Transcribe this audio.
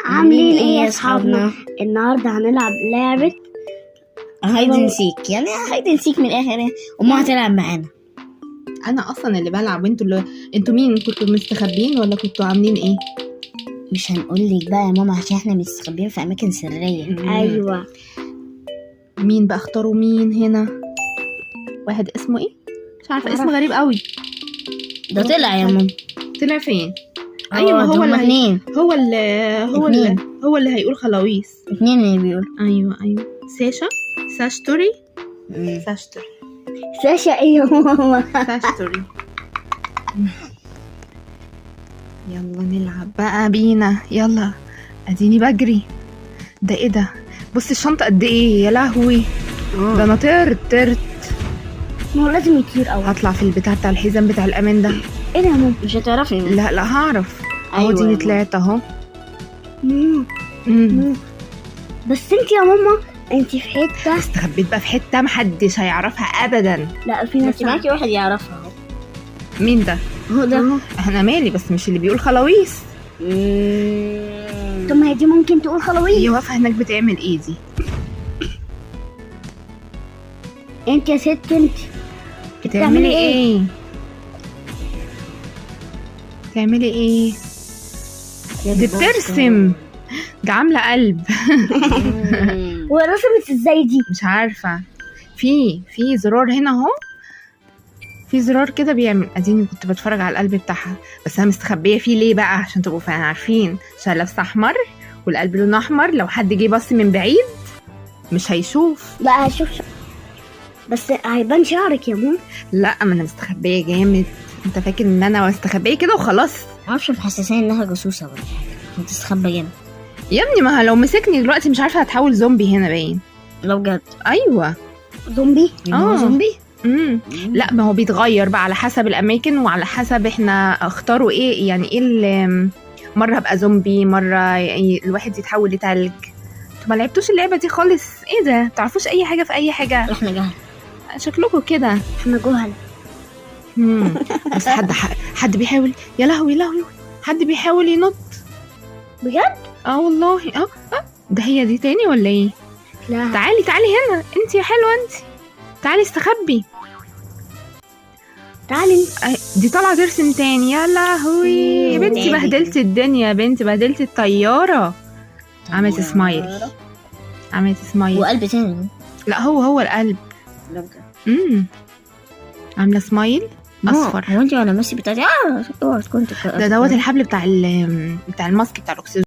عاملين ايه يا اصحابنا؟ النهارده هنلعب لعبة هايد اند سيك، يعني هايد اند سيك من الاخر. وما هتلعب معانا. انا اصلا اللي بلعب، انتوا مين؟ كنتوا مستخبين ولا كنتوا عاملين ايه؟ مش هنقول لك بقى يا ماما عشان احنا مستخبيين في اماكن سريه. ايوه. مين بقى؟ اختاروا مين هنا؟ واحد اسمه ايه؟ مش عارفه، اسم غريب قوي. ده طلع يا ماما. طلع فين؟ ايوه، هو اللي اتنين. هو اللي هيقول خلاويص. اتنين اللي بيقول. ايوه ساشتوري. ساشا ايه يا ماما؟ ساشتوري. يلا نلعب بقى بينا، يلا. اديني بجري. ده ايه ده؟ بص الشنطه قد ايه، يا لهوي. ده انا طرت. ما هو لازم يطير اول. هطلع في البتاع بتاع الحزام بتاع الامان ده. ايه ده يا ماما؟ مش هتعرفي. لا هعرف. أيوة ديني يا طلعت اهو. بس انت يا ماما انت في حته استخبيت بقى في حته محدش هيعرفها ابدا. لا في ناس معاكي واحد يعرفها اهو. مين ده؟ هو ده. انا مالي، بس مش اللي بيقول خلاويص. طب ما هي دي ممكن تقول خلاويص. هي واقفه هناك بتعمل ايه دي؟ انت يا ست انت بتعملي ايه؟ بتعملي ايه؟ دي بترسم. ده عامله قلب. ورسمت ازاي دي؟ مش عارفه. في زرار هنا اهو. في زرار كده بيعمل. اديني كنت بتفرج على القلب بتاعها، بس انا مستخبيه فيه ليه بقى؟ عشان تبقوا فعلا عارفين، عشان لابسه احمر والقلب لونه احمر. لو حد جه بص من بعيد مش هيشوف. لا هشوف بس هيبان شعرك يا ماما. لا، ما انا مستخبيه جامد. انت فاكر ان انا مستخبيه كده وخلاص؟ معرفش، محسساني انها جاسوسه ولا حاجه، بتستخبى جامد يا ابني. ما لو مسكني دلوقتي مش عارفه هتحول زومبي هنا باين. لو بجد. ايوه زومبي. زومبي. لا، ما هو بيتغير بقى على حسب الاماكن وعلى حسب احنا اختاروا ايه. يعني ايه مره هبقى زومبي، مره الواحد يتحول لتلج. انتوا ما لعبتوش اللعبه دي خالص؟ ايه ده؟ متعرفوش اي حاجه في اي حاجه؟ احنا جهل شكلكم كده. احنا جهل. بس حد بيحاول. يا لهوي حد بيحاول ينط بجد؟ والله. ده هي دي تاني ولا ايه؟ لا تعالي هنا انت يا حلوه انت. تعالي استخبي. تعالي. دي طالعه ترسم تاني. يا لهوي يا بنتي، بهدلت الدنيا يا بنتي، بهدلت الطياره. عملت سمايل. وقلب تاني. لا هو القلب. لا بجد. عامله سمايل اصفر. هو انت ولا ميسي بتاعتي؟ اوعى تكون دوت الحبل بتاع الماسك بتاع الاكسجين.